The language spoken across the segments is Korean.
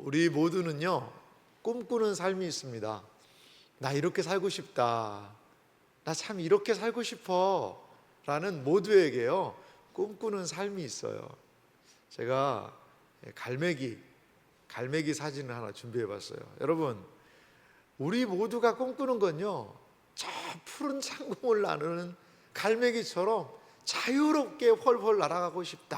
우리 모두는요, 꿈꾸는 삶이 있습니다. 나 이렇게 살고 싶다. 나 참 이렇게 살고 싶어. 라는 모두에게요, 꿈꾸는 삶이 있어요. 제가 갈매기 사진을 하나 준비해 봤어요. 여러분, 우리 모두가 꿈꾸는 건요, 저 푸른 창공을 나누는 갈매기처럼 자유롭게 훨훨 날아가고 싶다.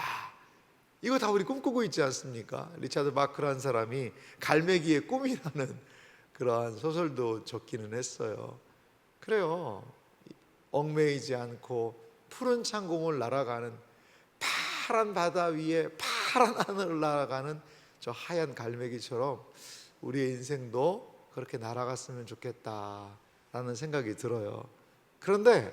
이거 다 우리 꿈꾸고 있지 않습니까? 리차드 바크라는 사람이 갈매기의 꿈이라는 그러한 소설도 적기는 했어요. 그래요. 얽매이지 않고 푸른 창공을 날아가는, 파란 바다 위에 파란 하늘을 날아가는 저 하얀 갈매기처럼 우리의 인생도 그렇게 날아갔으면 좋겠다라는 생각이 들어요. 그런데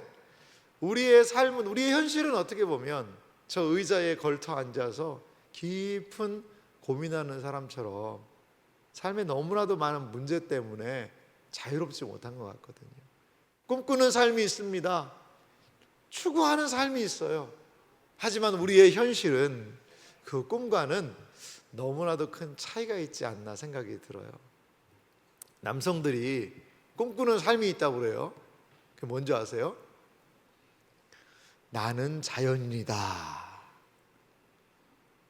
우리의 삶은, 우리의 현실은 어떻게 보면 저 의자에 걸터 앉아서 깊은 고민하는 사람처럼 삶에 너무나도 많은 문제 때문에 자유롭지 못한 것 같거든요. 꿈꾸는 삶이 있습니다. 추구하는 삶이 있어요. 하지만 우리의 현실은 그 꿈과는 너무나도 큰 차이가 있지 않나 생각이 들어요. 남성들이 꿈꾸는 삶이 있다고 그래요. 그게 뭔지 아세요? 나는 자연인이다.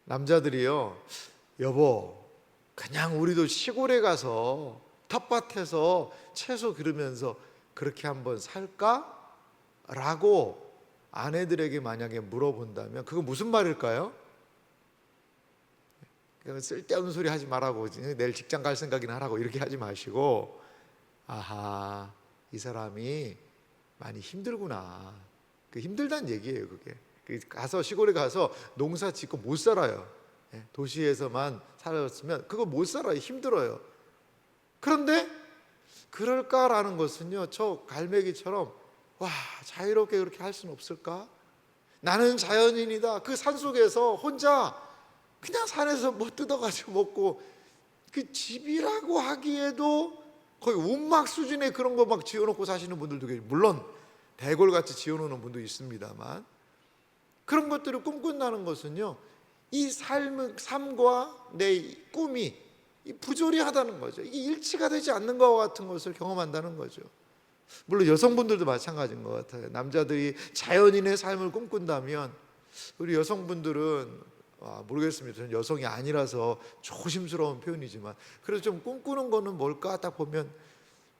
남자들이요, 여보, 그냥 우리도 시골에 가서 텃밭에서 채소 기르면서 그렇게 한번 살까? 라고 아내들에게 만약에 물어본다면 그거 무슨 말일까요? 쓸데없는 소리 하지 말라고, 내일 직장 갈 생각이나 하라고, 이렇게 하지 마시고, 아하, 이 사람이 많이 힘들구나. 힘들다는 얘기예요. 그게 가서, 시골에 가서 농사 짓고 못 살아요. 도시에서만 살았으면 그거 못 살아요. 힘들어요. 그런데 그럴까라는 것은요, 저 갈매기처럼 와, 자유롭게 그렇게 할 수는 없을까? 나는 자연인이다. 그 산속에서 혼자 그냥 산에서 뭐 뜯어가지고 먹고, 그 집이라고 하기에도 거의 운막 수준의 그런 거 막 지어놓고 사시는 분들도 계시고, 물론 대골같이 지어놓는 분도 있습니다만, 그런 것들을 꿈꾼다는 것은요, 이 삶과 내 꿈이 부조리하다는 거죠. 이게 일치가 되지 않는 것과 같은 것을 경험한다는 거죠. 물론 여성분들도 마찬가지인 것 같아요. 남자들이 자연인의 삶을 꿈꾼다면 우리 여성분들은 모르겠습니다. 저는 여성이 아니라서 조심스러운 표현이지만, 그래서 좀 꿈꾸는 거는 뭘까 딱 보면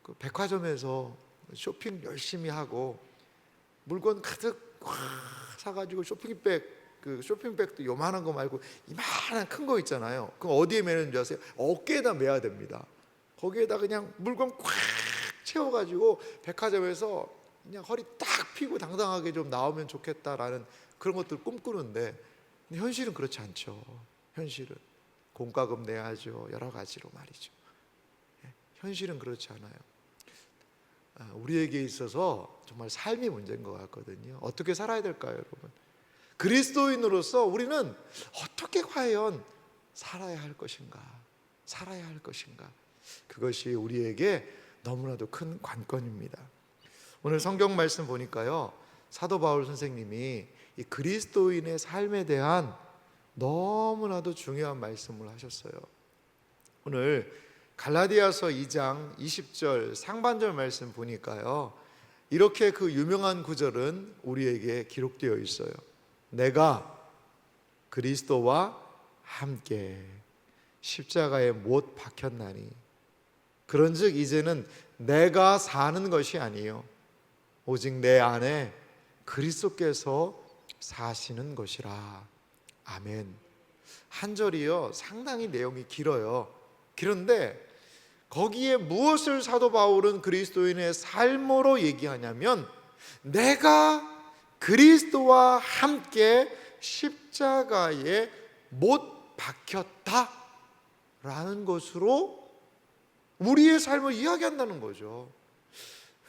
그 백화점에서 쇼핑 열심히 하고 물건 가득 사가지고 쇼핑백도 요만한 거 말고 이만한 큰 거 있잖아요. 그거 어디에 매는지 아세요? 어깨에다 매야 됩니다. 거기에다 그냥 물건 꽉 채워가지고 백화점에서 그냥 허리 딱 펴고 당당하게 좀 나오면 좋겠다라는 그런 것들 꿈꾸는데, 근데 현실은 그렇지 않죠. 현실은 공과금 내야죠. 여러 가지로 말이죠. 현실은 그렇지 않아요. 우리에게 있어서 정말 삶이 문제인 것 같거든요. 어떻게 살아야 될까요, 여러분? 그리스도인으로서 우리는 어떻게 과연 살아야 할 것인가? 살아야 할 것인가? 그것이 우리에게 너무나도 큰 관건입니다. 오늘 성경 말씀 보니까요, 사도 바울 선생님이 이 그리스도인의 삶에 대한 너무나도 중요한 말씀을 하셨어요. 오늘 갈라디아서 2장 20절 상반절 말씀 보니까요, 이렇게 그 유명한 구절은 우리에게 기록되어 있어요. 내가 그리스도와 함께 십자가에 못 박혔나니, 그런즉 이제는 내가 사는 것이 아니요 오직 내 안에 그리스도께서 사시는 것이라. 아멘. 한 절이요, 상당히 내용이 길어요. 그런데 거기에 무엇을 사도 바울은 그리스도인의 삶으로 얘기하냐면, 내가 그리스도와 함께 십자가에 못 박혔다 라는 것으로 우리의 삶을 이야기한다는 거죠.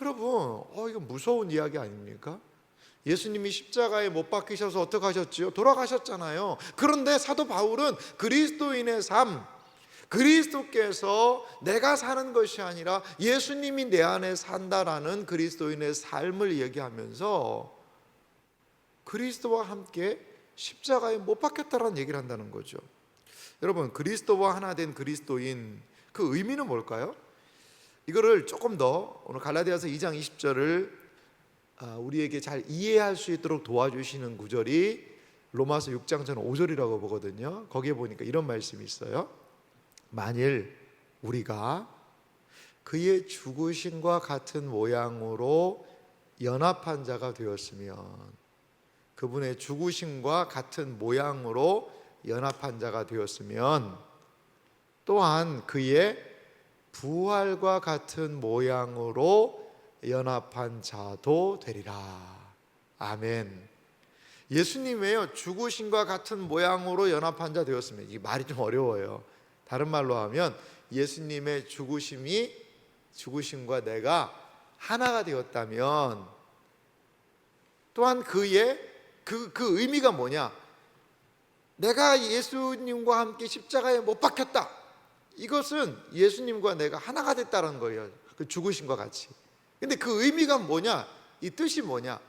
여러분, 이거 무서운 이야기 아닙니까? 예수님이 십자가에 못 박히셔서 어떻게 하셨지요? 돌아가셨잖아요. 그런데 사도 바울은 그리스도인의 삶, 그리스도께서 내가 사는 것이 아니라 예수님이 내 안에 산다라는 그리스도인의 삶을 얘기하면서 그리스도와 함께 십자가에 못 박혔다라는 얘기를 한다는 거죠. 여러분, 그리스도와 하나 된 그리스도인, 그 의미는 뭘까요? 이거를 조금 더 오늘 갈라디아서 2장 20절을 우리에게 잘 이해할 수 있도록 도와주시는 구절이 로마서 6장 전 5절이라고 보거든요. 거기에 보니까 이런 말씀이 있어요. 만일 우리가 그의 죽으심과 같은 모양으로 연합한 자가 되었으면, 그분의 죽으심과 같은 모양으로 연합한 자가 되었으면 또한 그의 부활과 같은 모양으로 연합한 자도 되리라. 아멘. 예수님의 죽으심과 같은 모양으로 연합한 자 되었으면, 이 말이 좀 어려워요. 다른 말로 하면 예수님의 죽으심과 내가 하나가 되었다면, 또한 그의 그 의미가 뭐냐? 내가 예수님과 함께 십자가에 못 박혔다. 이것은 예수님과 내가 하나가 됐다는 거예요. 그 죽으심과 같이. 근데 그 의미가 뭐냐? 이 뜻이 뭐냐?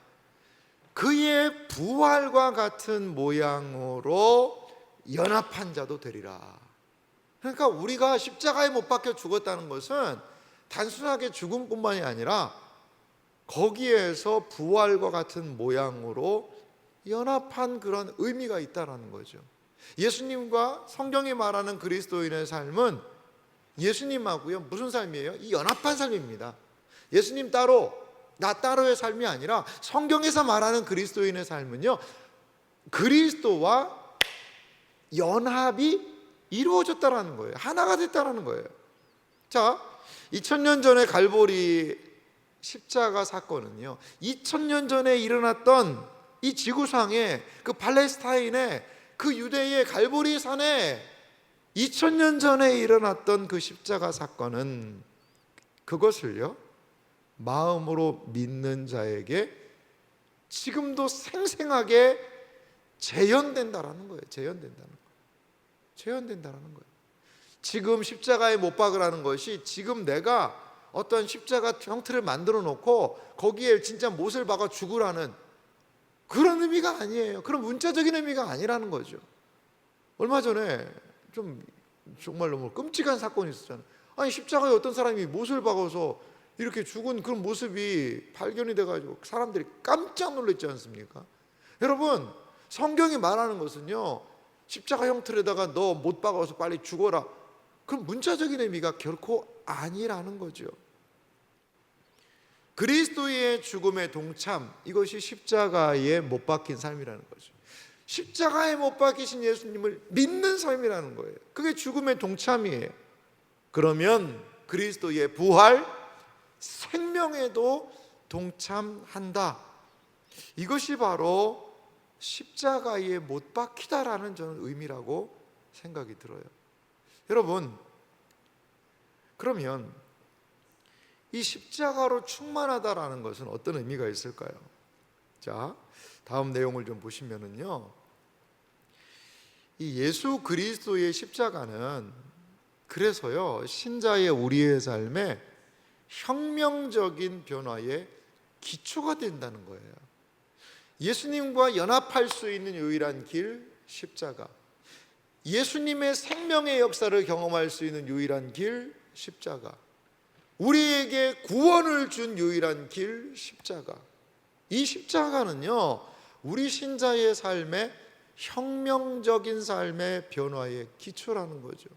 그의 부활과 같은 모양으로 연합한 자도 되리라. 그러니까 우리가 십자가에 못 박혀 죽었다는 것은 단순하게 죽음뿐만이 아니라 거기에서 부활과 같은 모양으로 연합한 그런 의미가 있다는 거죠. 예수님과 성경이 말하는 그리스도인의 삶은 예수님하고요 무슨 삶이에요? 이 연합한 삶입니다. 예수님 따로 나 따로의 삶이 아니라 성경에서 말하는 그리스도인의 삶은요, 그리스도와 연합이 이루어졌다라는 거예요. 하나가 됐다라는 거예요. 자, 2000년 전에 갈보리 십자가 사건은요, 2000년 전에 일어났던 이 지구상에, 그 팔레스타인의 그 유대의 갈보리 산에 2000년 전에 일어났던 그 십자가 사건은 그것을요 마음으로 믿는 자에게 지금도 생생하게 재현된다라는 거예요. 재현된다라는 거예요. 지금 십자가에 못 박으라는 것이 지금 내가 어떤 십자가 형태를 만들어 놓고 거기에 진짜 못을 박아 죽으라는 그런 의미가 아니에요. 그런 문자적인 의미가 아니라는 거죠. 얼마 전에 정말 너무 끔찍한 사건이 있었잖아요. 아니, 십자가에 어떤 사람이 못을 박아서 이렇게 죽은 그런 모습이 발견이 돼가지고 사람들이 깜짝 놀랐지 않습니까? 여러분, 성경이 말하는 것은요, 십자가 형틀에다가 너 못 박아서 빨리 죽어라, 그런 문자적인 의미가 결코 아니라는 거죠. 그리스도의 죽음에 동참, 이것이 십자가에 못 박힌 삶이라는 거죠. 십자가에 못 박히신 예수님을 믿는 삶이라는 거예요. 그게 죽음의 동참이에요. 그러면 그리스도의 부활, 생명에도 동참한다. 이것이 바로 십자가에 못 박히다라는 저는 의미라고 생각이 들어요. 여러분, 그러면 이 십자가로 충만하다라는 것은 어떤 의미가 있을까요? 자, 다음 내용을 좀 보시면은요, 이 예수 그리스도의 십자가는 그래서요 신자의 우리의 삶에 혁명적인 변화의 기초가 된다는 거예요. 예수님과 연합할 수 있는 유일한 길, 십자가. 예수님의 생명의 역사를 경험할 수 있는 유일한 길, 십자가. 우리에게 구원을 준 유일한 길, 십자가. 이 십자가는요 우리 신자의 삶에 혁명적인 삶의 변화의 기초라는 거죠.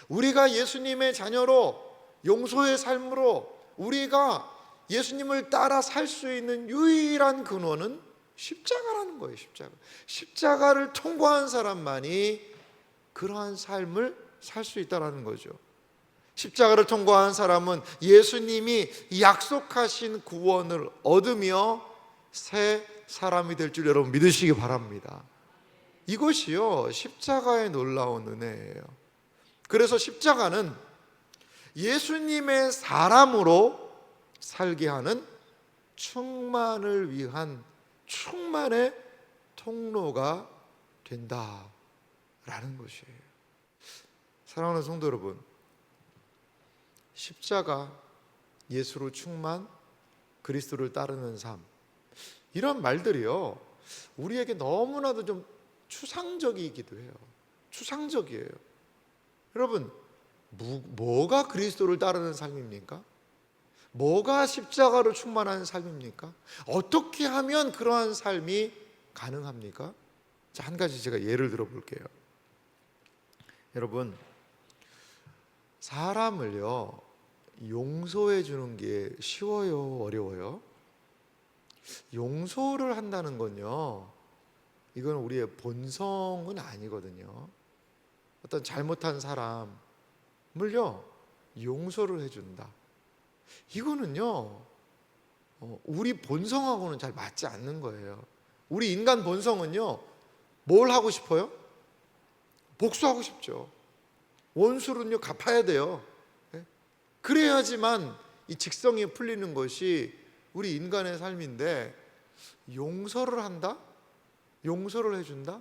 우리가 예수님의 자녀로, 용서의 삶으로 우리가 예수님을 따라 살 수 있는 유일한 근원은 십자가라는 거예요. 십자가를 통과한 사람만이 그러한 삶을 살 수 있다는 거죠. 십자가를 통과한 사람은 예수님이 약속하신 구원을 얻으며 새 사람이 될 줄 여러분 믿으시기 바랍니다. 이것이요 십자가의 놀라운 은혜예요. 그래서 십자가는 예수님의 사람으로 살게 하는 충만을 위한 충만의 통로가 된다라는 것이에요. 사랑하는 성도 여러분, 십자가, 예수로 충만, 그리스도를 따르는 삶, 이런 말들이요 우리에게 너무나도 좀 추상적이기도 해요. 추상적이에요. 여러분, 뭐가 그리스도를 따르는 삶입니까? 뭐가 십자가로 충만한 삶입니까? 어떻게 하면 그러한 삶이 가능합니까? 자, 한 가지 제가 예를 들어 볼게요. 여러분, 사람을요, 용서해 주는 게 쉬워요, 어려워요? 용서를 한다는 건요, 이건 우리의 본성은 아니거든요. 어떤 잘못한 사람을요, 용서를 해준다. 이거는요, 우리 본성하고는 잘 맞지 않는 거예요. 우리 인간 본성은요, 뭘 하고 싶어요? 복수하고 싶죠. 원수는요, 갚아야 돼요. 예? 그래야지만 이 직성이 풀리는 것이 우리 인간의 삶인데, 용서를 한다? 용서를 해준다?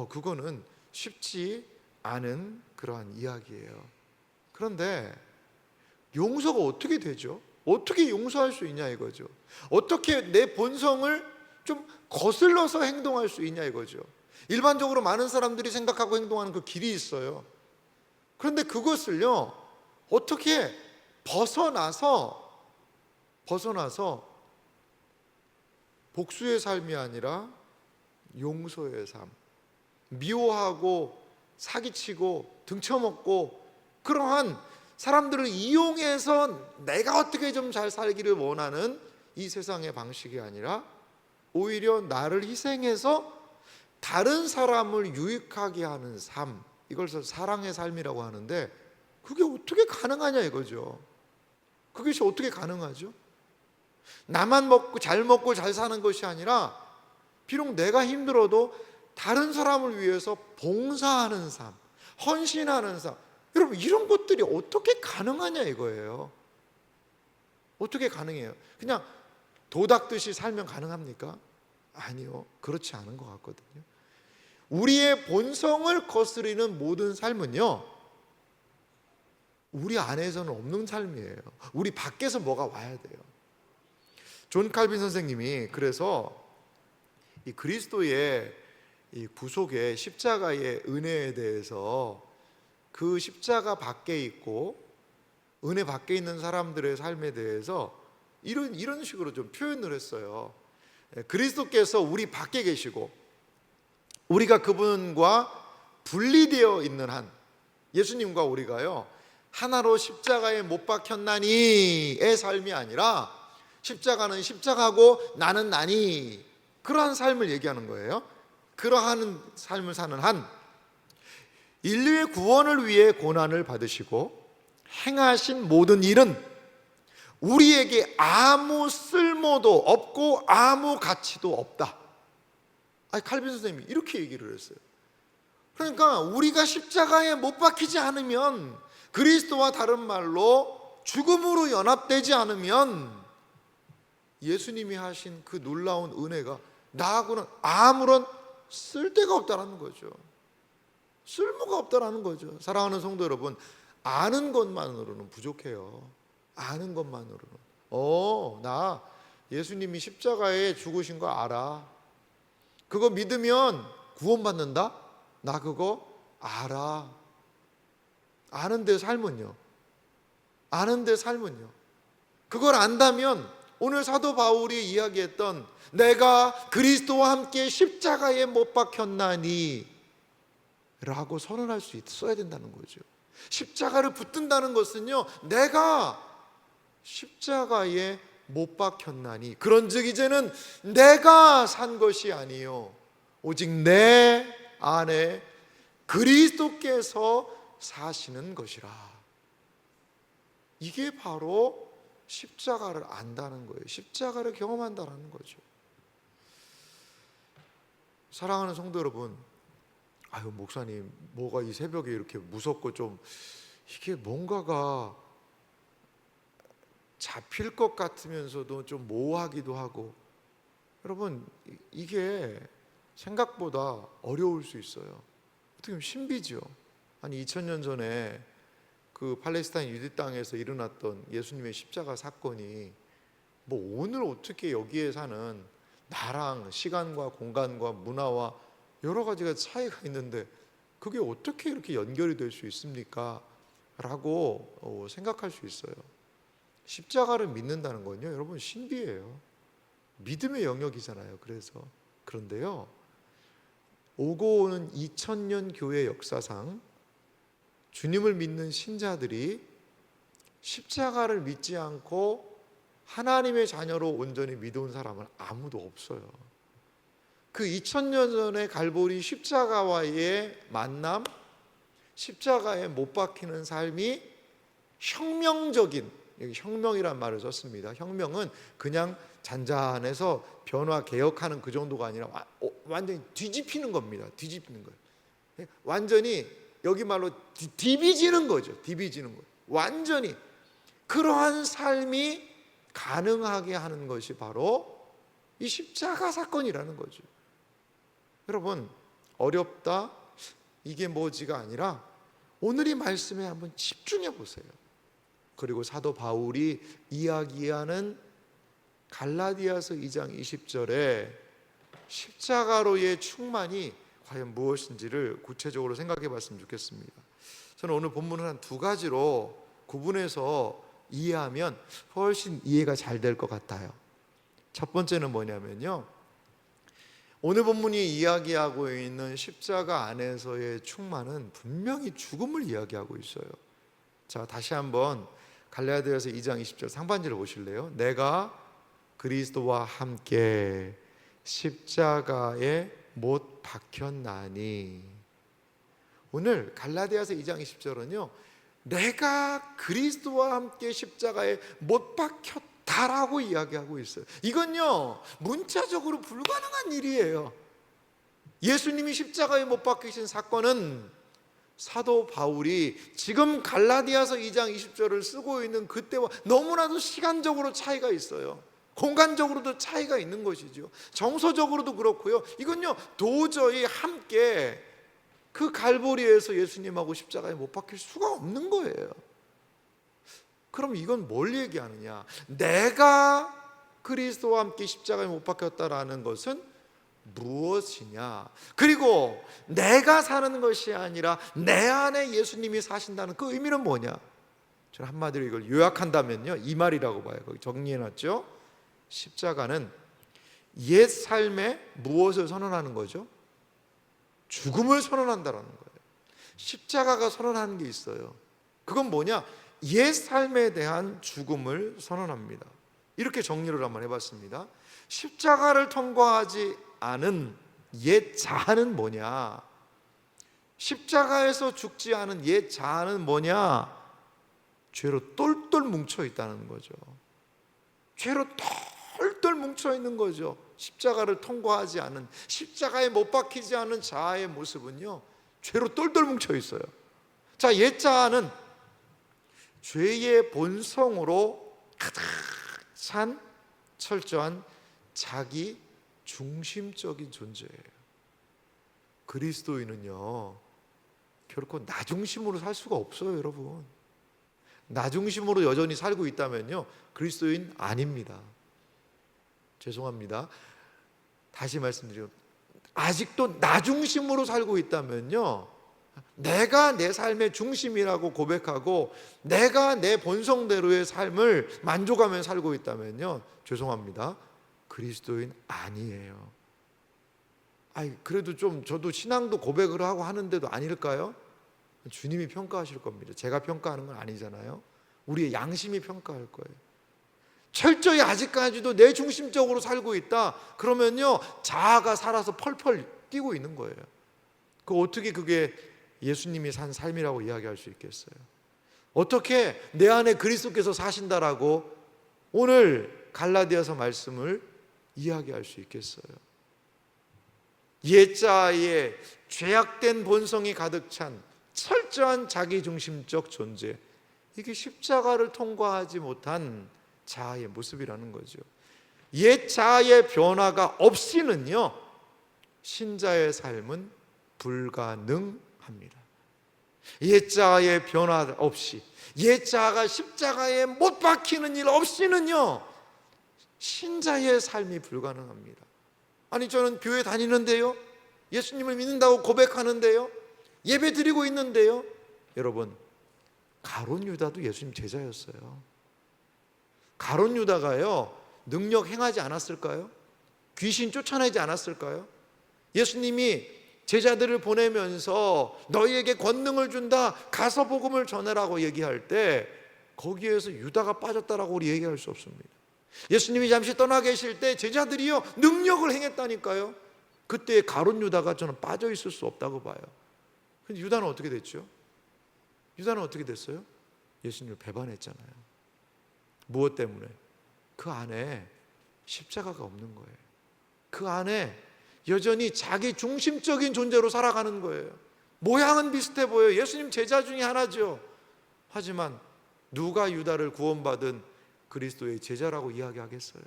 그거는 쉽지 않은 그러한 이야기예요. 그런데 용서가 어떻게 되죠? 어떻게 용서할 수 있냐 이거죠. 어떻게 내 본성을 좀 거슬러서 행동할 수 있냐 이거죠. 일반적으로 많은 사람들이 생각하고 행동하는 그 길이 있어요. 그런데 그것을요, 어떻게 벗어나서 복수의 삶이 아니라 용서의 삶, 미워하고 사기치고 등쳐먹고 그러한 사람들을 이용해서 내가 어떻게 좀 잘 살기를 원하는 이 세상의 방식이 아니라 오히려 나를 희생해서 다른 사람을 유익하게 하는 삶, 이걸 사랑의 삶이라고 하는데, 그게 어떻게 가능하냐 이거죠. 그것이 어떻게 가능하죠? 나만 먹고 잘 사는 것이 아니라 비록 내가 힘들어도 다른 사람을 위해서 봉사하는 삶, 헌신하는 삶, 여러분 이런 것들이 어떻게 가능하냐 이거예요. 어떻게 가능해요? 그냥 도닥듯이 살면 가능합니까? 아니요, 그렇지 않은 것 같거든요. 우리의 본성을 거스리는 모든 삶은요, 우리 안에서는 없는 삶이에요. 우리 밖에서 뭐가 와야 돼요. 존 칼빈 선생님이 그래서 이 그리스도의 이 구속의 십자가의 은혜에 대해서 그 십자가 밖에 있고 은혜 밖에 있는 사람들의 삶에 대해서 이런 식으로 좀 표현을 했어요. 그리스도께서 우리 밖에 계시고 우리가 그분과 분리되어 있는 한, 예수님과 우리가요 하나로 십자가에 못 박혔나니의 삶이 아니라 십자가는 십자가고 나는 나니, 그러한 삶을 얘기하는 거예요. 그러한 삶을 사는 한, 인류의 구원을 위해 고난을 받으시고 행하신 모든 일은 우리에게 아무 쓸모도 없고 아무 가치도 없다. 칼빈 선생님이 이렇게 얘기를 했어요. 그러니까 우리가 십자가에 못 박히지 않으면, 그리스도와 다른 말로 죽음으로 연합되지 않으면 예수님이 하신 그 놀라운 은혜가 나하고는 아무런 쓸데가 없다라는 거죠. 쓸모가 없다라는 거죠. 사랑하는 성도 여러분, 아는 것만으로는 부족해요. 아는 것만으로는. 나 예수님이 십자가에 죽으신 거 알아. 그거 믿으면 구원받는다? 나 그거 알아. 아는데 삶은요? 그걸 안다면 오늘 사도 바울이 이야기했던 내가 그리스도와 함께 십자가에 못 박혔나니 라고 선언할 수 있어야 된다는 거죠. 십자가를 붙든다는 것은요, 내가 십자가에 못 박혔나니, 그런즉 이제는 내가 산 것이 아니요 오직 내 안에 그리스도께서 사시는 것이라. 이게 바로 십자가를 안다는 거예요. 십자가를 경험한다는 거죠. 사랑하는 성도 여러분, 목사님 뭐가 이 새벽에 이렇게 무섭고 좀 이게 뭔가가 잡힐 것 같으면서도 좀 모호하기도 하고, 여러분 이게 생각보다 어려울 수 있어요. 어떻게 보면 신비죠. 2000년 전에 그 팔레스타인 유대 땅에서 일어났던 예수님의 십자가 사건이 오늘 어떻게 여기에 사는 나랑 시간과 공간과 문화와 여러 가지가 차이가 있는데 그게 어떻게 이렇게 연결이 될 수 있습니까? 라고 생각할 수 있어요. 십자가를 믿는다는 건요, 여러분, 신비예요. 믿음의 영역이잖아요. 그런데요, 오고 오는 2000년 교회 역사상 주님을 믿는 신자들이 십자가를 믿지 않고 하나님의 자녀로 온전히 믿어온 사람은 아무도 없어요. 그 2000년 전의 갈보리 십자가와의 만남, 십자가에 못 박히는 삶이 혁명적인, 여기 혁명이란 말을 썼습니다. 혁명은 그냥 잔잔해서 변화 개혁하는 그 정도가 아니라 완전히 뒤집히는 겁니다. 뒤집히는 거예요. 완전히 여기 말로 디비지는 거죠. 디비지는 거예요. 완전히 그러한 삶이 가능하게 하는 것이 바로 이 십자가 사건이라는 거죠. 여러분, 어렵다, 이게 뭐지가 아니라 오늘 이 말씀에 한번 집중해 보세요. 그리고 사도 바울이 이야기하는 갈라디아서 2장 20절에 십자가로의 충만이 과연 무엇인지를 구체적으로 생각해 봤으면 좋겠습니다. 저는 오늘 본문을 한 두 가지로 구분해서 이해하면 훨씬 이해가 잘 될 것 같아요. 첫 번째는 뭐냐면요, 오늘 본문이 이야기하고 있는 십자가 안에서의 충만은 분명히 죽음을 이야기하고 있어요. 자, 다시 한번 갈라디아서 2장 20절 상반절을 보실래요? 내가 그리스도와 함께 십자가에 못 박혔나니. 오늘 갈라디아서 2장 20절은요, 내가 그리스도와 함께 십자가에 못 박혔다라고 이야기하고 있어요. 이건요, 문자적으로 불가능한 일이에요. 예수님이 십자가에 못 박히신 사건은 사도 바울이 지금 갈라디아서 2장 20절을 쓰고 있는 그때와 너무나도 시간적으로 차이가 있어요. 공간적으로도 차이가 있는 것이죠. 정서적으로도 그렇고요. 이건요, 도저히 함께 그 갈보리에서 예수님하고 십자가에 못 박힐 수가 없는 거예요. 그럼 이건 뭘 얘기하느냐? 내가 그리스도와 함께 십자가에 못 박혔다라는 것은 무엇이냐? 그리고 내가 사는 것이 아니라 내 안에 예수님이 사신다는 그 의미는 뭐냐? 저는 한마디로 이걸 요약한다면요, 이 말이라고 봐요. 거기 정리해놨죠? 십자가는 옛 삶에 무엇을 선언하는 거죠? 죽음을 선언한다라는 거예요. 십자가가 선언하는 게 있어요. 그건 뭐냐? 옛 삶에 대한 죽음을 선언합니다. 이렇게 정리를 한번 해봤습니다. 십자가를 통과하지 않은 옛 자아는 뭐냐? 십자가에서 죽지 않은 옛 자아는 뭐냐? 죄로 똘똘 뭉쳐 있다는 거죠. 죄로 똘똘 뭉쳐 있는 거죠. 십자가를 통과하지 않은, 십자가에 못 박히지 않은 자아의 모습은요, 죄로 똘똘 뭉쳐 있어요. 자, 옛 자아는 죄의 본성으로 가득 찬 철저한 자기 중심적인 존재예요. 그리스도인은요, 결코 나 중심으로 살 수가 없어요, 여러분. 나 중심으로 여전히 살고 있다면요, 그리스도인 아닙니다. 죄송합니다. 다시 말씀드리면, 아직도 나 중심으로 살고 있다면요, 내가 내 삶의 중심이라고 고백하고 내가 내 본성대로의 삶을 만족하며 살고 있다면요, 죄송합니다, 그리스도인 아니에요. 그래도 좀 저도 신앙도 고백을 하고 하는데도 아닐까요? 주님이 평가하실 겁니다. 제가 평가하는 건 아니잖아요. 우리의 양심이 평가할 거예요. 철저히 아직까지도 내 중심적으로 살고 있다 그러면요, 자아가 살아서 펄펄 뛰고 있는 거예요. 어떻게 그게 예수님이 산 삶이라고 이야기할 수 있겠어요? 어떻게 내 안에 그리스도께서 사신다라고 오늘 갈라디아서 말씀을 이야기할 수 있겠어요? 옛자의 죄악된 본성이 가득 찬 철저한 자기중심적 존재, 이게 십자가를 통과하지 못한 자아의 모습이라는 거죠. 옛 자아의 변화가 없이는요, 신자의 삶은 불가능합니다. 옛 자아의 변화 없이, 옛 자아가 십자가에 못 박히는 일 없이는요, 신자의 삶이 불가능합니다. 저는 교회 다니는데요, 예수님을 믿는다고 고백하는데요, 예배 드리고 있는데요. 여러분, 가룟 유다도 예수님 제자였어요. 가룟 유다가요, 능력 행하지 않았을까요? 귀신 쫓아내지 않았을까요? 예수님이 제자들을 보내면서 너희에게 권능을 준다, 가서 복음을 전해라고 얘기할 때 거기에서 유다가 빠졌다라고 우리 얘기할 수 없습니다. 예수님이 잠시 떠나 계실 때 제자들이요 능력을 행했다니까요. 그때 가룟 유다가 저는 빠져 있을 수 없다고 봐요. 근데 유다는 어떻게 됐죠? 유다는 어떻게 됐어요? 예수님을 배반했잖아요. 무엇 때문에? 그 안에 십자가가 없는 거예요. 그 안에 여전히 자기 중심적인 존재로 살아가는 거예요. 모양은 비슷해 보여요. 예수님 제자 중에 하나죠. 하지만 누가 유다를 구원받은 그리스도의 제자라고 이야기하겠어요?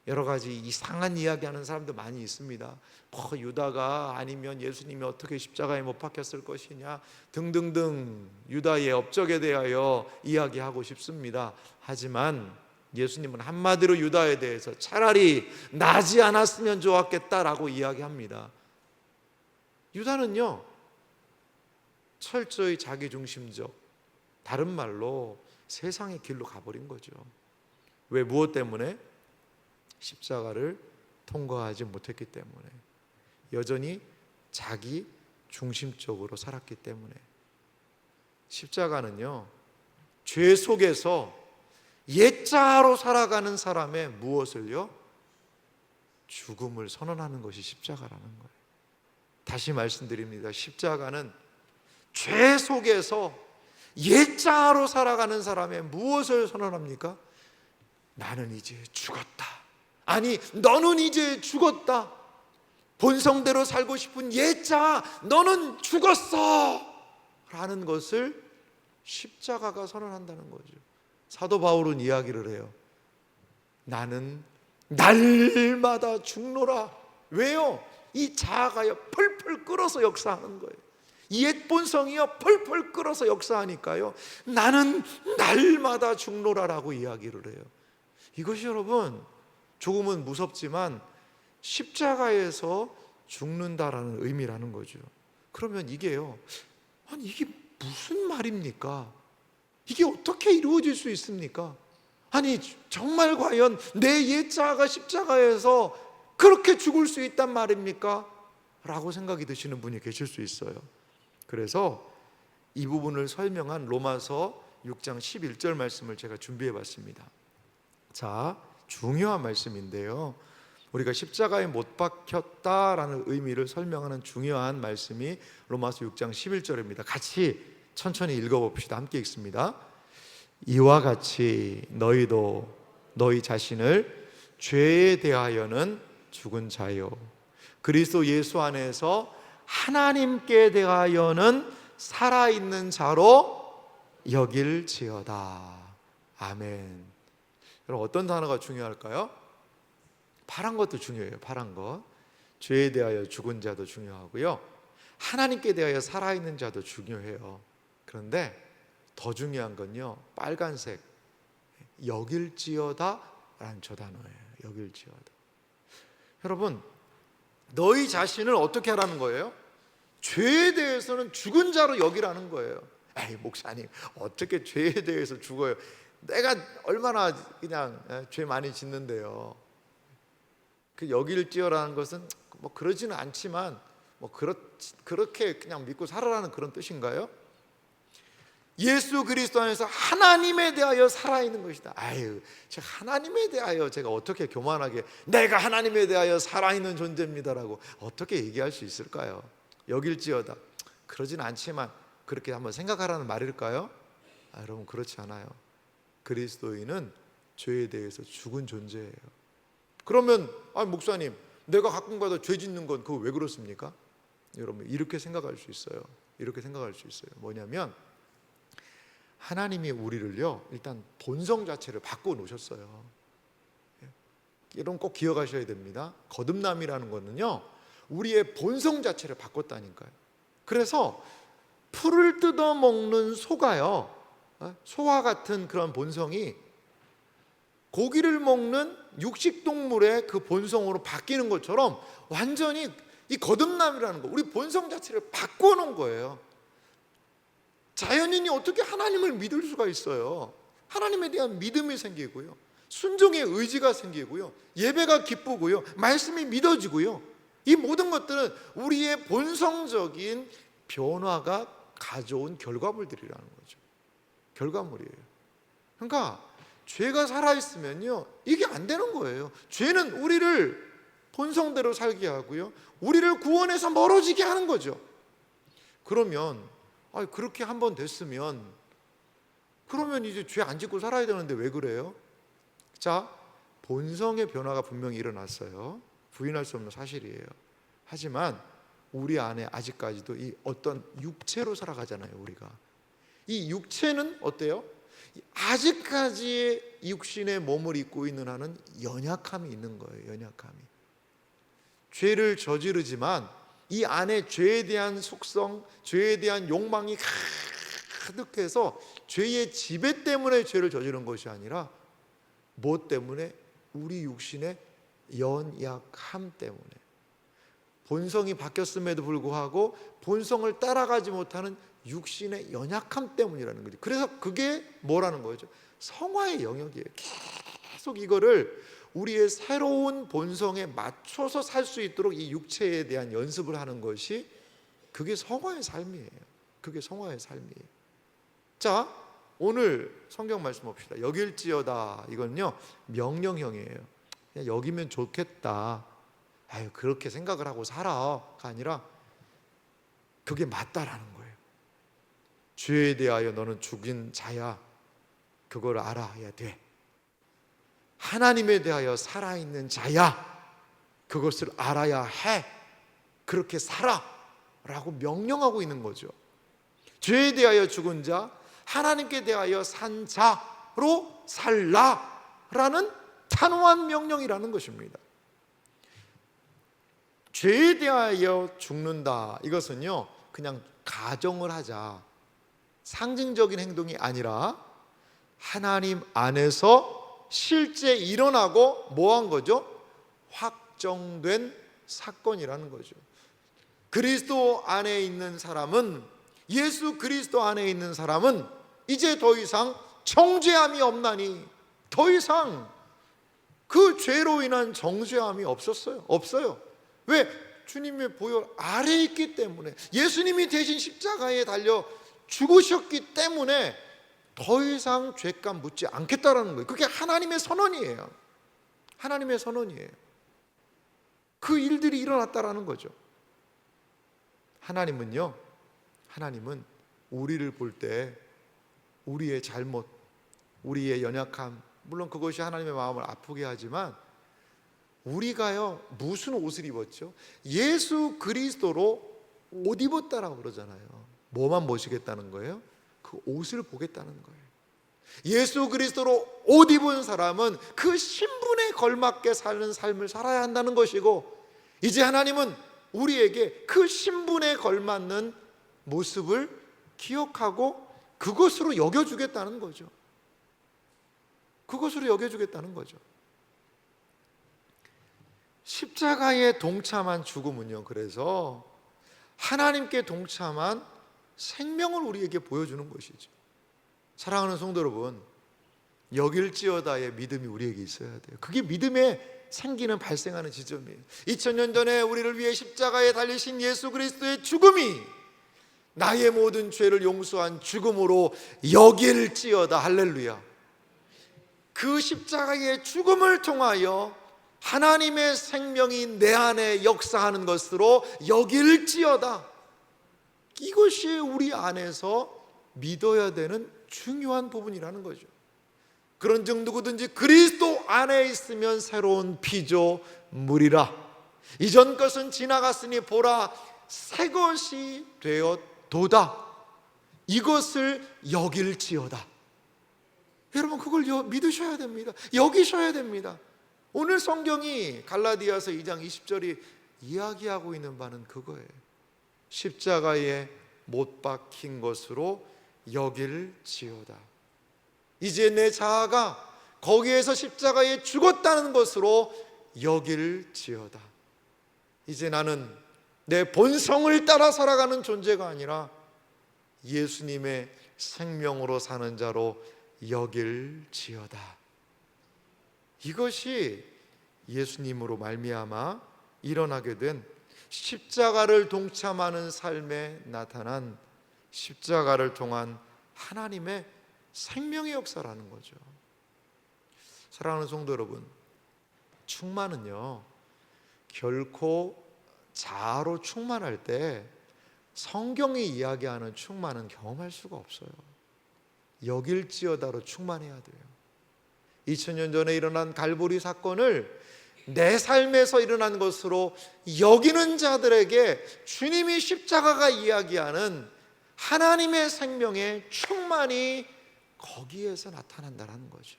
여러 가지 이상한 이야기하는 사람도 많이 있습니다. 유다가 아니면 예수님이 어떻게 십자가에 못 박혔을 것이냐 등등등 유다의 업적에 대하여 이야기하고 싶습니다. 하지만 예수님은 한마디로 유다에 대해서 차라리 나지 않았으면 좋았겠다라고 이야기합니다. 유다는요 철저히 자기중심적, 다른 말로 세상의 길로 가버린 거죠. 왜? 무엇 때문에? 십자가를 통과하지 못했기 때문에, 여전히 자기 중심적으로 살았기 때문에. 십자가는요 죄 속에서 옛자로 살아가는 사람의 무엇을요? 죽음을 선언하는 것이 십자가라는 거예요. 다시 말씀드립니다. 십자가는 죄 속에서 옛자로 살아가는 사람의 무엇을 선언합니까? 나는 이제 죽었다. 아니, 너는 이제 죽었다. 본성대로 살고 싶은 옛자, 너는 죽었어 라는 것을 십자가가 선언한다는 거죠. 사도 바울은 이야기를 해요. 나는 날마다 죽노라. 왜요? 이 자아가요 펄펄 끓어서 역사하는 거예요. 이 옛 본성이요 펄펄 끓어서 역사하니까요 나는 날마다 죽노라라고 이야기를 해요. 이것이 여러분 조금은 무섭지만 십자가에서 죽는다라는 의미라는 거죠. 그러면 이게요, 아니 이게 무슨 말입니까? 이게 어떻게 이루어질 수 있습니까? 아니 정말 과연 내 옛자아가 십자가에서 그렇게 죽을 수 있단 말입니까? 라고 생각이 드시는 분이 계실 수 있어요. 그래서 이 부분을 설명한 로마서 6장 11절 말씀을 제가 준비해 봤습니다. 자, 중요한 말씀인데요, 우리가 십자가에 못 박혔다라는 의미를 설명하는 중요한 말씀이 로마서 6장 11절입니다. 같이 천천히 읽어봅시다. 함께 읽습니다. 이와 같이 너희도 너희 자신을 죄에 대하여는 죽은 자요 그리스도 예수 안에서 하나님께 대하여는 살아있는 자로 여길지어다. 아멘. 여러분, 어떤 단어가 중요할까요? 파란 것도 중요해요. 파란 것. 죄에 대하여 죽은 자도 중요하고요, 하나님께 대하여 살아있는 자도 중요해요. 그런데 더 중요한 건요, 빨간색 여길지어다 라는 저 단어예요. 여길지어다. 여러분, 너희 자신을 어떻게 하라는 거예요? 죄에 대해서는 죽은 자로 여기라는 거예요. 에이 목사님, 어떻게 죄에 대해서 죽어요? 내가 얼마나 그냥 죄 많이 짓는데요. 그 여길지어라는 것은 뭐 그러지는 않지만 뭐 그렇게 그냥 믿고 살아라는 그런 뜻인가요? 예수 그리스도 안에서 하나님에 대하여 살아있는 것이다. 아유, 제가 하나님에 대하여 제가 어떻게 교만하게 내가 하나님에 대하여 살아있는 존재입니다라고 어떻게 얘기할 수 있을까요? 여길지어다. 그러진 않지만 그렇게 한번 생각하라는 말일까요? 여러분, 그렇지 않아요. 그리스도인은 죄에 대해서 죽은 존재예요. 그러면 목사님, 내가 가끔가다 죄 짓는 건 그거 왜 그렇습니까? 여러분, 이렇게 생각할 수 있어요. 이렇게 생각할 수 있어요. 뭐냐면 하나님이 우리를요 일단 본성 자체를 바꿔 놓으셨어요. 이런 꼭 기억하셔야 됩니다. 거듭남이라는 거는요 우리의 본성 자체를 바꿨다니까요. 그래서 풀을 뜯어먹는 소가요, 소와 같은 그런 본성이 고기를 먹는 육식동물의 그 본성으로 바뀌는 것처럼 완전히 이 거듭남이라는 거, 우리 본성 자체를 바꿔놓은 거예요. 자연인이 어떻게 하나님을 믿을 수가 있어요? 하나님에 대한 믿음이 생기고요, 순종의 의지가 생기고요, 예배가 기쁘고요, 말씀이 믿어지고요. 이 모든 것들은 우리의 본성적인 변화가 가져온 결과물들이라는 거죠. 결과물이에요. 그러니까 죄가 살아있으면요, 이게 안 되는 거예요. 죄는 우리를 본성대로 살게 하고요, 우리를 구원해서 멀어지게 하는 거죠. 그러면 그렇게 한 번 됐으면 그러면 이제 죄 안 짓고 살아야 되는데 왜 그래요? 자, 본성의 변화가 분명히 일어났어요. 부인할 수 없는 사실이에요. 하지만 우리 안에 아직까지도 이 어떤 육체로 살아가잖아요. 우리가 이 육체는 어때요? 아직까지 육신의 몸을 입고 있는 한은 연약함이 있는 거예요. 연약함이. 죄를 저지르지만 이 안에 죄에 대한 속성, 죄에 대한 욕망이 가득해서 죄의 지배 때문에 죄를 저지른 것이 아니라 뭐 때문에? 우리 육신의 연약함 때문에. 본성이 바뀌었음에도 불구하고 본성을 따라가지 못하는 육신의 연약함 때문이라는 거죠. 그래서 그게 뭐라는 거죠? 성화의 영역이에요. 계속 이거를 우리의 새로운 본성에 맞춰서 살 수 있도록 이 육체에 대한 연습을 하는 것이, 그게 성화의 삶이에요. 그게 성화의 삶이에요. 자, 오늘 성경 말씀 봅시다. 여길지어다, 이건요 명령형이에요. 그냥 여기면 좋겠다, 그렇게 생각을 하고 살아가 아니라 그게 맞다라는 거예요. 죄에 대하여 너는 죽인 자야, 그걸 알아야 돼. 하나님에 대하여 살아있는 자야, 그것을 알아야 해. 그렇게 살아 라고 명령하고 있는 거죠. 죄에 대하여 죽은 자, 하나님께 대하여 산 자로 살라라는 단호한 명령이라는 것입니다. 죄에 대하여 죽는다, 이것은요 그냥 가정을 하자, 상징적인 행동이 아니라 하나님 안에서 실제 일어나고 뭐한 거죠? 확정된 사건이라는 거죠. 그리스도 안에 있는 사람은, 예수 그리스도 안에 있는 사람은 이제 더 이상 정죄함이 없나니, 더 이상 그 죄로 인한 정죄함이 없어요. 왜? 주님의 보혈 아래에 있기 때문에, 예수님이 대신 십자가에 달려 죽으셨기 때문에 더 이상 죄값 묻지 않겠다라는 거예요. 그게 하나님의 선언이에요. 하나님의 선언이에요. 그 일들이 일어났다라는 거죠. 하나님은 우리를 볼 때 우리의 잘못, 우리의 연약함, 물론 그것이 하나님의 마음을 아프게 하지만, 우리가요 무슨 옷을 입었죠? 예수 그리스도로 옷 입었다라고 그러잖아요. 뭐만 보시겠다는 거예요? 그 옷을 보겠다는 거예요. 예수 그리스도로 옷 입은 사람은 그 신분에 걸맞게 사는 삶을 살아야 한다는 것이고, 이제 하나님은 우리에게 그 신분에 걸맞는 모습을 기억하고 그것으로 여겨주겠다는 거죠. 그것으로 여겨주겠다는 거죠. 십자가에 동참한 죽음은요, 그래서 하나님께 동참한 생명을 우리에게 보여주는 것이죠. 사랑하는 성도 여러분, 여길지어다의 믿음이 우리에게 있어야 돼요. 그게 믿음의 생기는 발생하는 지점이에요. 2000년 전에 우리를 위해 십자가에 달리신 예수 그리스도의 죽음이 나의 모든 죄를 용서한 죽음으로 여길지어다. 할렐루야. 그 십자가의 죽음을 통하여 하나님의 생명이 내 안에 역사하는 것으로 여길지어다. 이것이 우리 안에서 믿어야 되는 중요한 부분이라는 거죠. 그런즉 누구든지 그리스도 안에 있으면 새로운 피조물이라. 이전 것은 지나갔으니 보라, 새 것이 되었도다. 이것을 여길지어다. 여러분, 그걸 믿으셔야 됩니다. 여기셔야 됩니다. 오늘 성경이 갈라디아서 2장 20절이 이야기하고 있는 바는 그거예요. 십자가에 못 박힌 것으로 여길지어다. 이제 내 자아가 거기에서 십자가에 죽었다는 것으로 여길지어다. 이제 나는 내 본성을 따라 살아가는 존재가 아니라 예수님의 생명으로 사는 자로 여길지어다. 이것이 예수님으로 말미암아 일어나게 된 십자가를 동참하는 삶에 나타난 십자가를 통한 하나님의 생명의 역사라는 거죠. 사랑하는 성도 여러분, 충만은요, 결코 자아로 충만할 때 성경이 이야기하는 충만은 경험할 수가 없어요. 여길지어다로 충만해야 돼요. 2000년 전에 일어난 갈보리 사건을 내 삶에서 일어난 것으로 여기는 자들에게 주님이 십자가가 이야기하는 하나님의 생명의 충만이 거기에서 나타난다는 거죠.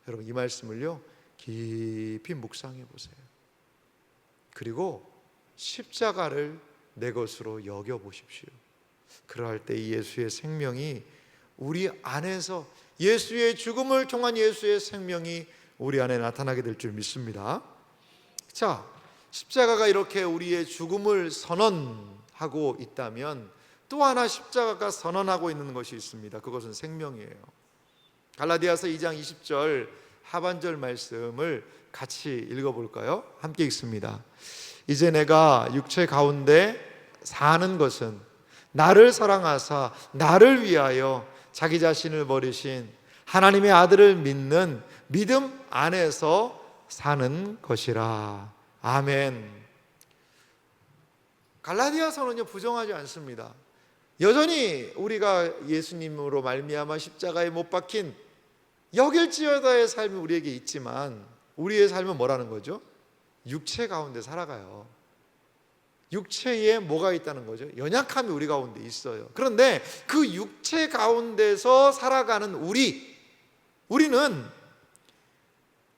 여러분, 이 말씀을요 깊이 묵상해 보세요. 그리고 십자가를 내 것으로 여겨 보십시오. 그럴 때 예수의 생명이 우리 안에서, 예수의 죽음을 통한 예수의 생명이 우리 안에 나타나게 될 줄 믿습니다. 자, 십자가가 이렇게 우리의 죽음을 선언하고 있다면 또 하나 십자가가 선언하고 있는 것이 있습니다. 그것은 생명이에요. 갈라디아서 2장 20절 하반절 말씀을 같이 읽어볼까요? 함께 읽습니다. 이제 내가 육체 가운데 사는 것은 나를 사랑하사 나를 위하여 자기 자신을 버리신 하나님의 아들을 믿는 믿음 안에서 사는 것이라. 아멘. 갈라디아서는요 부정하지 않습니다. 여전히 우리가 예수님으로 말미암아 십자가에 못 박힌 여길지어다의 삶이 우리에게 있지만, 우리의 삶은 뭐라는 거죠? 육체 가운데 살아가요. 육체에 뭐가 있다는 거죠? 연약함이 우리 가운데 있어요. 그런데 그 육체 가운데서 살아가는 우리는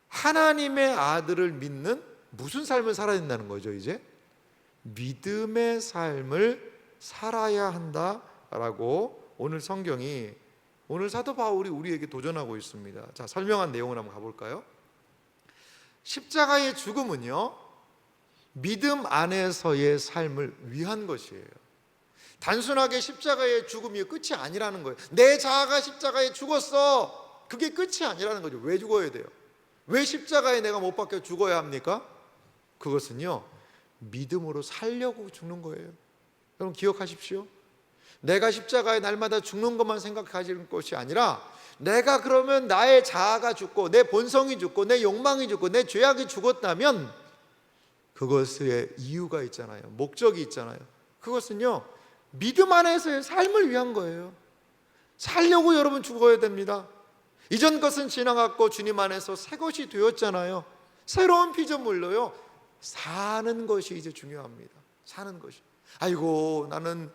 하나님의 아들을 믿는 무슨 삶을 살아야 된다는 거죠? 이제 믿음의 삶을 살아야 한다라고 오늘 성경이, 오늘 사도 바울이 우리에게 도전하고 있습니다. 자, 설명한 내용을 한번 가볼까요? 십자가의 죽음은요 믿음 안에서의 삶을 위한 것이에요. 단순하게 십자가의 죽음이 끝이 아니라는 거예요. 내 자아가 십자가에 죽었어, 그게 끝이 아니라는 거죠. 왜 죽어야 돼요? 왜 십자가에 내가 못 박혀 죽어야 합니까? 그것은요 믿음으로 살려고 죽는 거예요. 여러분 기억하십시오. 내가 십자가에 날마다 죽는 것만 생각하시는 것이 아니라, 내가 그러면 나의 자아가 죽고 내 본성이 죽고 내 욕망이 죽고 내 죄악이 죽었다면 그것의 이유가 있잖아요. 목적이 있잖아요. 그것은요 믿음 안에서의 삶을 위한 거예요. 살려고 여러분 죽어야 됩니다. 이전 것은 지나갔고 주님 안에서 새 것이 되었잖아요. 새로운 피조물로요 사는 것이 이제 중요합니다. 사는 것이. 아이고, 나는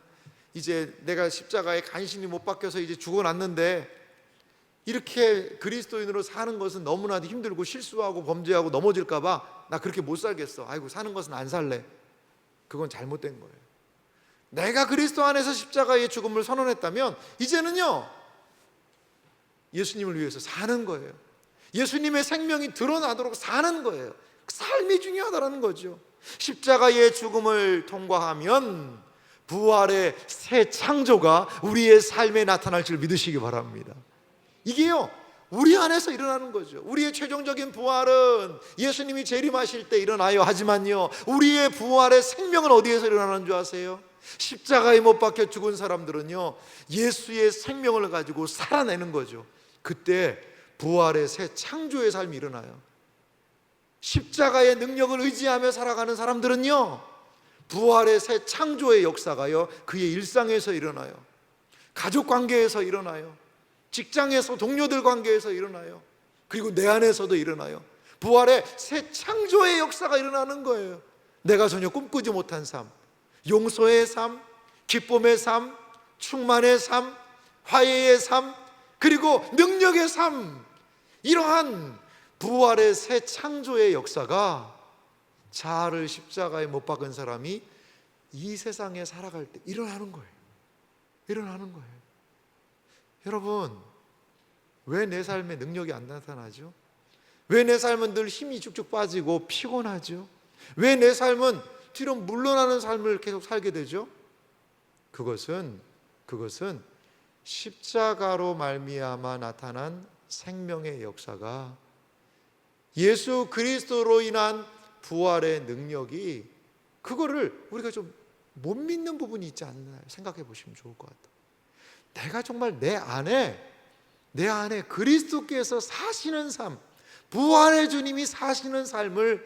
이제 내가 십자가에 간신히 못 박혀서 이제 죽어났는데 이렇게 그리스도인으로 사는 것은 너무나도 힘들고 실수하고 범죄하고 넘어질까 봐 나 그렇게 못 살겠어. 아이고, 사는 것은 안 살래. 그건 잘못된 거예요. 내가 그리스도 안에서 십자가의 죽음을 선언했다면 이제는요 예수님을 위해서 사는 거예요. 예수님의 생명이 드러나도록 사는 거예요. 삶이 중요하다는 거죠. 십자가의 죽음을 통과하면 부활의 새 창조가 우리의 삶에 나타날 줄 믿으시기 바랍니다. 이게요 우리 안에서 일어나는 거죠. 우리의 최종적인 부활은 예수님이 재림하실 때 일어나요. 하지만요 우리의 부활의 생명은 어디에서 일어나는 줄 아세요? 십자가에 못 박혀 죽은 사람들은요 예수의 생명을 가지고 살아내는 거죠. 그때 부활의 새 창조의 삶이 일어나요. 십자가의 능력을 의지하며 살아가는 사람들은요 부활의 새 창조의 역사가요 그의 일상에서 일어나요. 가족 관계에서 일어나요. 직장에서 동료들 관계에서 일어나요. 그리고 내 안에서도 일어나요. 부활의 새 창조의 역사가 일어나는 거예요. 내가 전혀 꿈꾸지 못한 삶, 용서의 삶, 기쁨의 삶, 충만의 삶, 화해의 삶, 그리고 능력의 삶, 이러한 부활의 새 창조의 역사가 자아를 십자가에 못 박은 사람이 이 세상에 살아갈 때 일어나는 거예요. 일어나는 거예요. 여러분, 왜 내 삶에 능력이 안 나타나죠? 왜 내 삶은 늘 힘이 쭉쭉 빠지고 피곤하죠? 왜 내 삶은 뒤로 물러나는 삶을 계속 살게 되죠? 그것은 십자가로 말미암아 나타난 생명의 역사가, 예수 그리스도로 인한 부활의 능력이, 그거를 우리가 좀 못 믿는 부분이 있지 않나요? 생각해 보시면 좋을 것 같아요. 내가 정말 내 안에 그리스도께서 사시는 삶, 부활의 주님이 사시는 삶을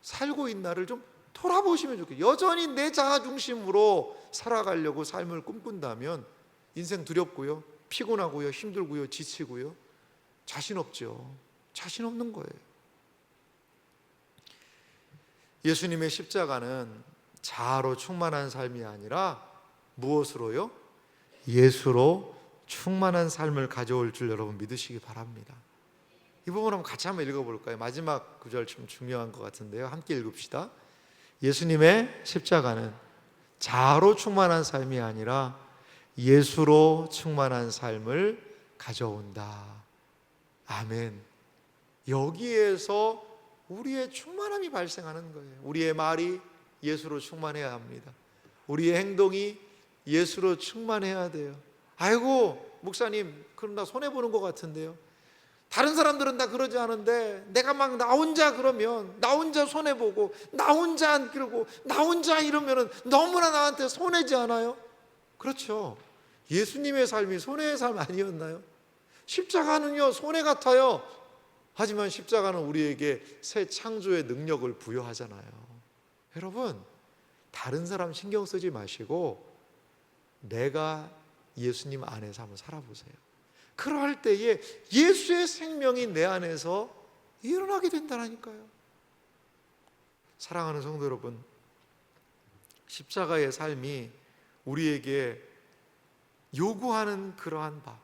살고 있나를 좀 돌아보시면 좋겠어요. 여전히 내 자아 중심으로 살아가려고 삶을 꿈꾼다면 인생 두렵고요, 피곤하고요, 힘들고요, 지치고요, 자신 없죠. 자신 없는 거예요. 예수님의 십자가는 자아로 충만한 삶이 아니라 무엇으로요? 예수로 충만한 삶을 가져올 줄 여러분 믿으시기 바랍니다. 이 부분 한번 같이 한번 읽어볼까요? 마지막 구절 좀 중요한 것 같은데요. 함께 읽읍시다. 예수님의 십자가는 자아로 충만한 삶이 아니라 예수로 충만한 삶을 가져온다. 아멘. 여기에서 우리의 충만함이 발생하는 거예요. 우리의 말이 예수로 충만해야 합니다. 우리의 행동이 예수로 충만해야 돼요. 아이고 목사님, 그럼 나 손해보는 것 같은데요. 다른 사람들은 다 그러지 않은데 내가 막 나 혼자 그러면, 나 혼자 손해보고 나 혼자 안 그러고 나 혼자 이러면 너무나 나한테 손해지 않아요? 그렇죠. 예수님의 삶이 손해의 삶 아니었나요? 십자가는요 손해 같아요. 하지만 십자가는 우리에게 새 창조의 능력을 부여하잖아요. 여러분, 다른 사람 신경 쓰지 마시고 내가 예수님 안에서 한번 살아보세요. 그러할 때에 예수의 생명이 내 안에서 일어나게 된다니까요. 사랑하는 성도 여러분, 십자가의 삶이 우리에게 요구하는 그러한 바,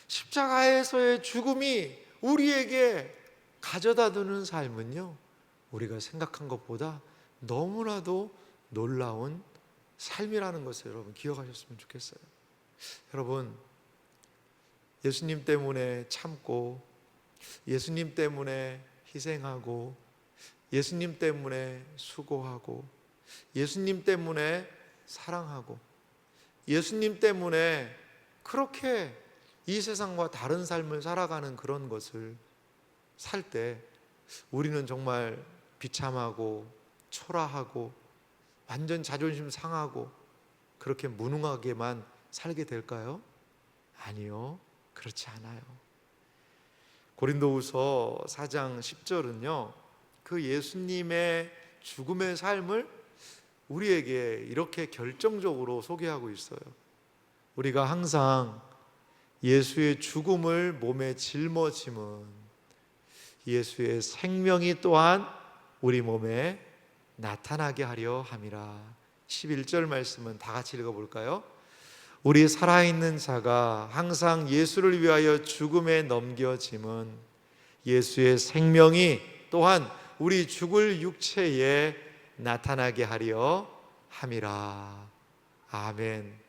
십자가에서의 죽음이 우리에게 가져다 두는 삶은요, 우리가 생각한 것보다 너무나도 놀라운 삶이라는 것을 여러분 기억하셨으면 좋겠어요. 여러분, 예수님 때문에 참고, 예수님 때문에 희생하고, 예수님 때문에 수고하고, 예수님 때문에 사랑하고, 예수님 때문에 그렇게 이 세상과 다른 삶을 살아가는 그런 것을 살 때 우리는 정말 비참하고 초라하고 완전 자존심 상하고 그렇게 무능하게만 살게 될까요? 아니요, 그렇지 않아요. 고린도후서 4장 10절은요 그 예수님의 죽음의 삶을 우리에게 이렇게 결정적으로 소개하고 있어요. 우리가 항상 예수의 죽음을 몸에 짊어짐은 예수의 생명이 또한 우리 몸에 나타나게 하려 함이라. 11절 말씀은 다 같이 읽어볼까요? 우리 살아있는 자가 항상 예수를 위하여 죽음에 넘겨짐은 예수의 생명이 또한 우리 죽을 육체에 나타나게 하려 함이라. 아멘.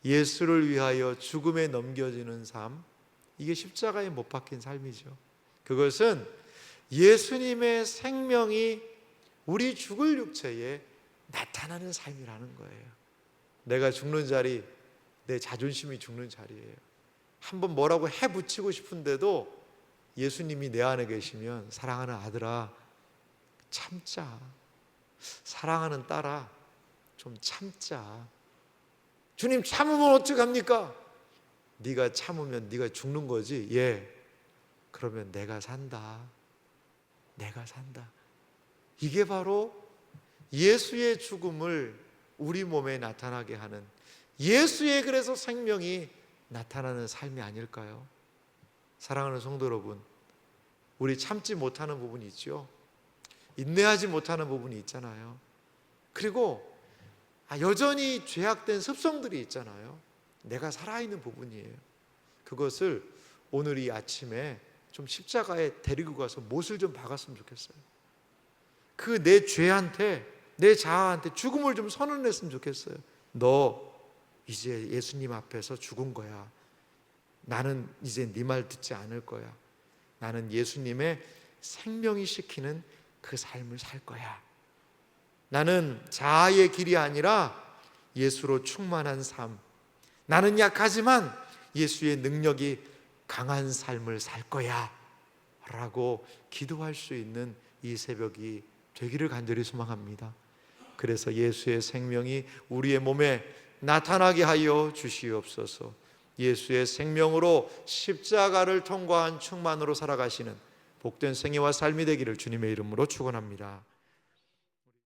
예수를 위하여 죽음에 넘겨지는 삶, 이게 십자가에 못 박힌 삶이죠. 그것은 예수님의 생명이 우리 죽을 육체에 나타나는 삶이라는 거예요. 내가 죽는 자리, 내 자존심이 죽는 자리예요. 한번 뭐라고 해붙이고 싶은데도 예수님이 내 안에 계시면, 사랑하는 아들아 참자, 사랑하는 딸아 좀 참자. 주님 참으면 어떡합니까? 네가 참으면 네가 죽는 거지. 예, 그러면 내가 산다. 내가 산다. 이게 바로 예수의 죽음을 우리 몸에 나타나게 하는, 예수의 그래서 생명이 나타나는 삶이 아닐까요? 사랑하는 성도 여러분, 우리 참지 못하는 부분이 있죠. 인내하지 못하는 부분이 있잖아요. 그리고 여전히 죄악된 습성들이 있잖아요. 내가 살아있는 부분이에요. 그것을 오늘 이 아침에 좀 십자가에 데리고 가서 못을 좀 박았으면 좋겠어요. 그 내 죄한테, 내 자아한테 죽음을 좀 선언했으면 좋겠어요. 너 이제 예수님 앞에서 죽은 거야. 나는 이제 네 말 듣지 않을 거야. 나는 예수님의 생명이 시키는 그 삶을 살 거야. 나는 자아의 길이 아니라 예수로 충만한 삶, 나는 약하지만 예수의 능력이 강한 삶을 살 거야 라고 기도할 수 있는 이 새벽이 되기를 간절히 소망합니다. 그래서 예수의 생명이 우리의 몸에 나타나게 하여 주시옵소서. 예수의 생명으로 십자가를 통과한 충만으로 살아가시는 복된 생애와 삶이 되기를 주님의 이름으로 축원합니다.